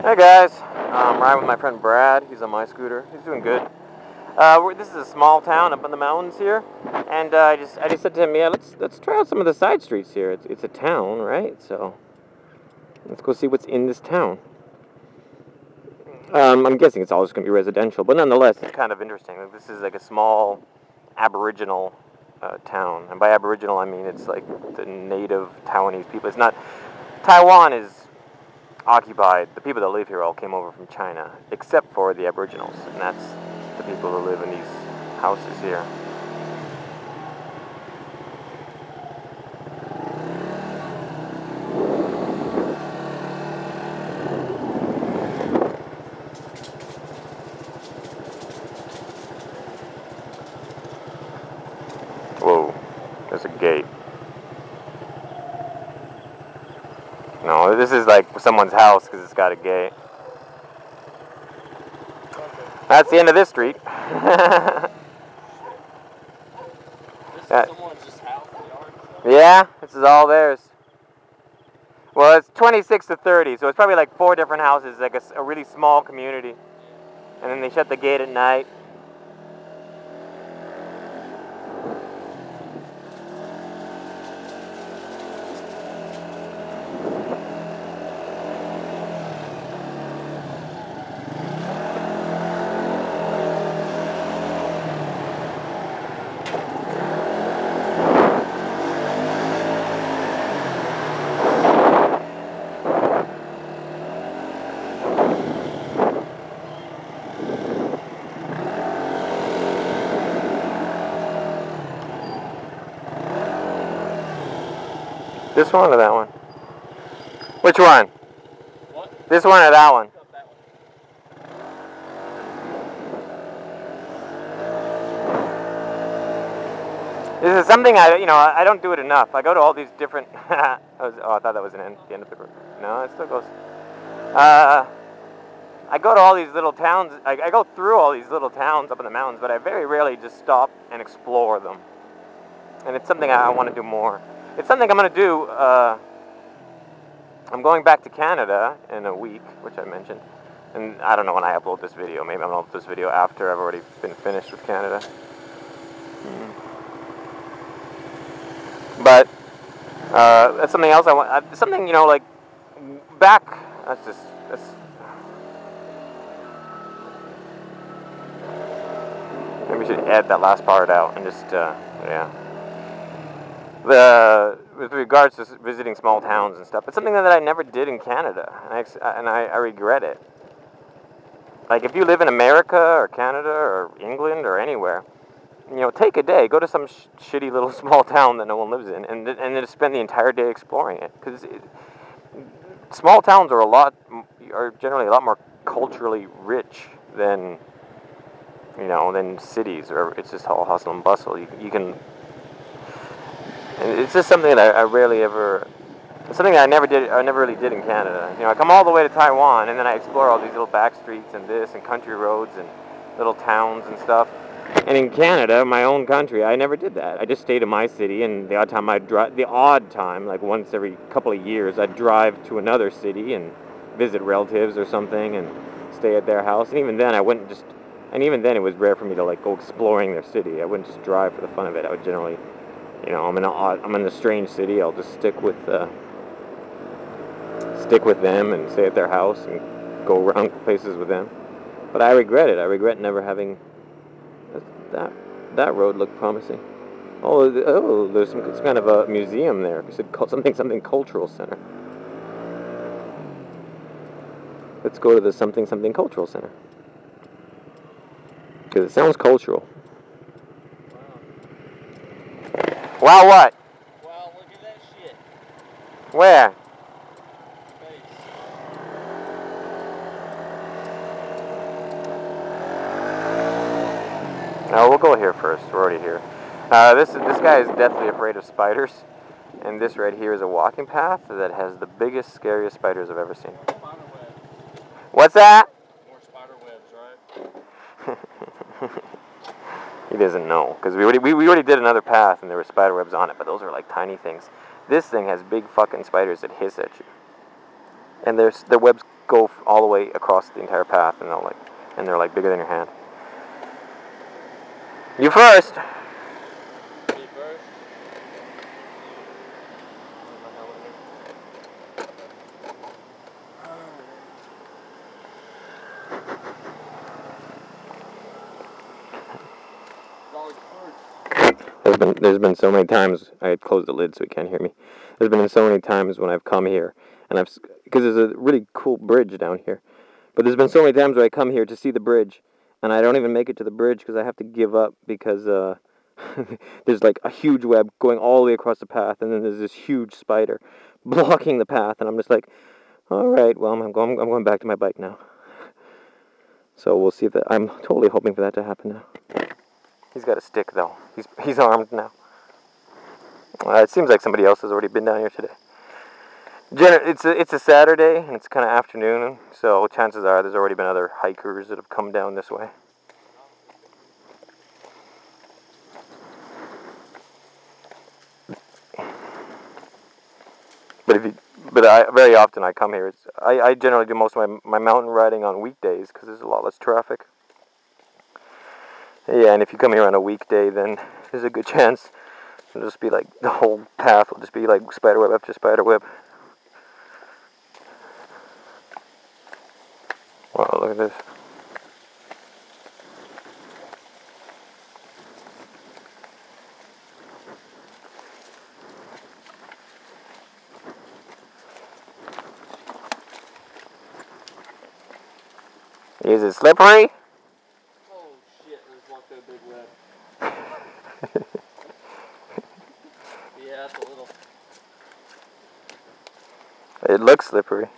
Hey guys, I'm riding with my friend Brad. He's on my scooter. He's doing good. This is a small town up in the mountains here, and I just said to him, yeah, let's try out some of the side streets here. It's a town, right? So let's go see what's in this town. I'm guessing it's all just gonna be residential, but nonetheless, it's kind of interesting. Like, this is like a small Aboriginal town, and by Aboriginal I mean it's like the native Taiwanese people. It's not Taiwan is occupied. The people that live here all came over from China, except for the Aboriginals, and that's the people who live in these houses here. Whoa, there's a gate. No, this is like someone's house because it's got a gate. That's the end of this street. This is someone's just house and yard and stuff? Yeah, this is all theirs. Well, it's 26 to 30, so it's probably like 4 different houses, like a really small community. And then they shut the gate at night. This one or that one? Which one? What? This one or that one? That one. This is something I don't do it enough. I go to all these different. I thought that was the end of the. No, it still goes. I go to all these little towns. I go through all these little towns up in the mountains, but I very rarely just stop and explore them. And it's something I want to do more. It's something I'm going to do. I'm going back to Canada in a week, which I mentioned. And I don't know when I upload this video. Maybe I'm going to upload this video after I've already been finished with Canada. But that's something else I want. Something, like back. That's. Maybe we should add that last part out and just, yeah. With regards to visiting small towns and stuff, it's something that I never did in Canada, and I regret it. Like, if you live in America or Canada or England or anywhere, take a day, go to some shitty little small town that no one lives in, and then just spend the entire day exploring it. Because small towns are generally a lot more culturally rich than than cities, or it's just all hustle and bustle. You can, and it's just something that I rarely ever. It's something that I never really did in Canada. I come all the way to Taiwan, and then I explore all these little back streets and this and country roads and little towns and stuff. And in Canada, my own country, I never did that. I just stayed in my city, and the odd time, like once every couple of years, I'd drive to another city and visit relatives or something and stay at their house. And even then, it was rare for me to like go exploring their city. I wouldn't just drive for the fun of it. I would generally, I'm in a strange city. I'll just stick with them and stay at their house and go around places with them. But I regret it. I regret never having. That road looked promising. Oh, there's some kind of a museum there. It said something cultural center. Let's go to the something cultural center. Because it sounds cultural. Wow, what? Wow, look at that shit. Where? Space. No, we'll go here first. We're already here. This guy is deathly afraid of spiders, and this right here is a walking path that has the biggest, scariest spiders I've ever seen. Spider web. What's that? More spider webs, right? He doesn't know, because we already did another path and there were spider webs on it, but those are like tiny things. This thing has big fucking spiders that hiss at you. and their webs go all the way across the entire path, and they're like bigger than your hand. You first. Me first. There's been so many times I closed the lid so he can't hear me. There's been so many times when I've come here and because there's a really cool bridge down here, but there's been so many times where I come here to see the bridge and I don't even make it to the bridge because I have to give up because there's like a huge web going all the way across the path, and then there's this huge spider blocking the path, and I'm just like, all right, well, I'm going back to my bike now. So we'll see if I'm totally hoping for that to happen now. He's got a stick though. He's armed now. It seems like somebody else has already been down here today. It's a Saturday and it's kind of afternoon, so chances are there's already been other hikers that have come down this way. But very often I come here. I generally do most of my mountain riding on weekdays because there's a lot less traffic. Yeah, and if you come here on a weekday, then there's a good chance it'll just be like the whole path will just be like spiderweb after spiderweb. Wow, look at this. Is it slippery? Oh shit, there's one so big web. Yeah, it's a little. It looks slippery.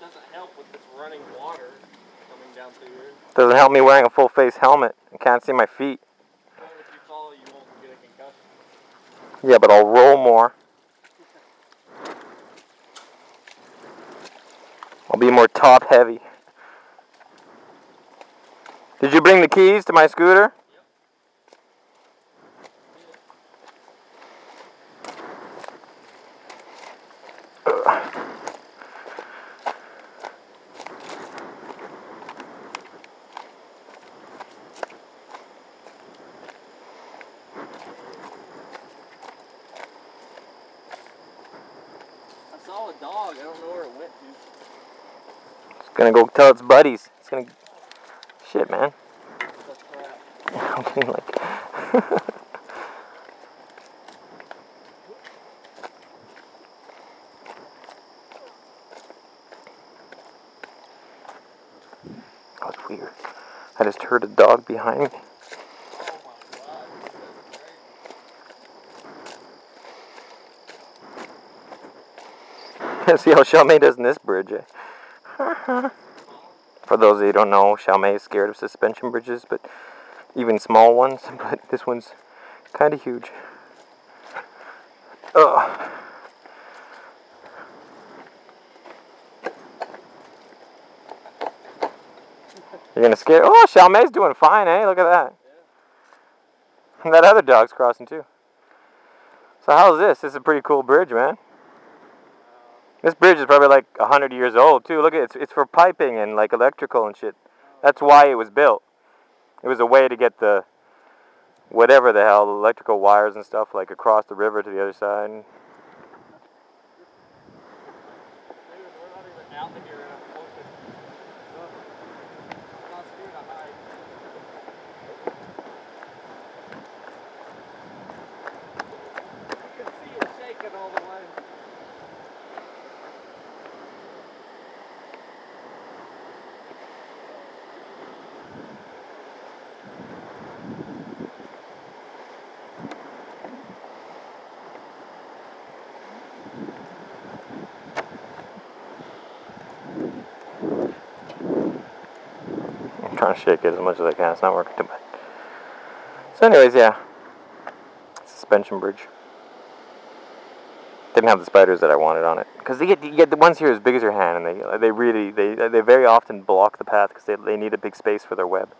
Doesn't help with this running water coming down through here. Doesn't help me wearing a full face helmet. I can't see my feet. Well, if you fall, you won't get a concussion. Yeah, but I'll roll more. I'll be more top heavy. Did you bring the keys to my scooter? I saw a dog. I don't know where it went to. It's gonna go tell its buddies. It's gonna... Shit, man. That's crap. I'm getting like... That was weird. I just heard a dog behind me. Oh my god, that's crazy. See how Xiaomei does in this bridge, eh? For those of you who don't know, Xiaomei is scared of suspension bridges, but even small ones, but this one's kind of huge. Ugh. You're gonna scare... Oh, Xiaomei's doing fine, eh? Look at that. Yeah. And that other dog's crossing too. So how's this? This is a pretty cool bridge, man. This bridge is probably like 100 years old too. Look at it. It's for piping and like electrical and shit. That's why it was built. It was a way to get the whatever the hell, the electrical wires and stuff like across the river to the other side. Dude, we're not even out here. I'm not scared of heights. You can see it shaking all the way. I'm trying to shake it as much as I can. It's not working too much. So anyways, yeah. Suspension bridge. Didn't have the spiders that I wanted on it. Because you get the ones here as big as your hand, and they very often block the path because they need a big space for their web.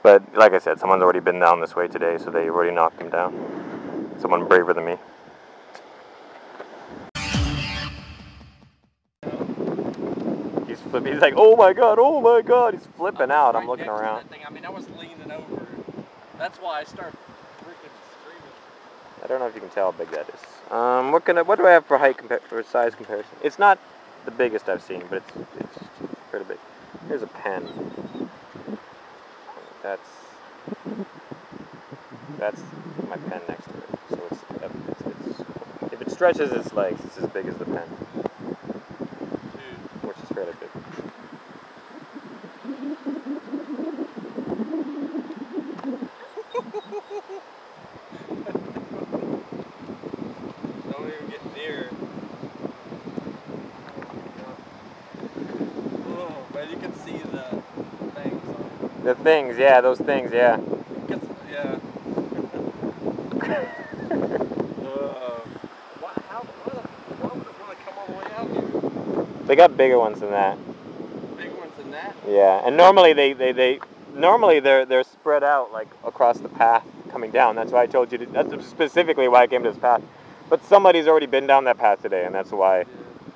But like I said, someone's already been down this way today, so they already knocked them down. Someone braver than me. flip. He's like, oh my god, he's flipping out. I'm looking next to around. that thing. I mean, I was leaning over. That's why I started freaking screaming. I don't know if you can tell how big that is. What do I have for height for size comparison? It's not the biggest I've seen, but it's pretty big. Here's a pen. That's my pen next to it. So it's if it stretches its legs, it's as big as the pen, which is fairly big. Don't even get near. Oh, but you can see the things on it. The things, yeah, those things, yeah. Yeah. Why would it want to come all the way out here? They got bigger ones than that. Bigger ones than that? Yeah, and normally they're spread out like across the path coming down. That's why I told you to, that's specifically why I came to this path. But somebody's already been down that path today, and that's why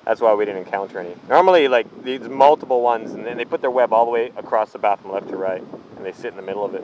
we didn't encounter any. Normally, like these multiple ones, and then they put their web all the way across the path from left to right, and they sit in the middle of it.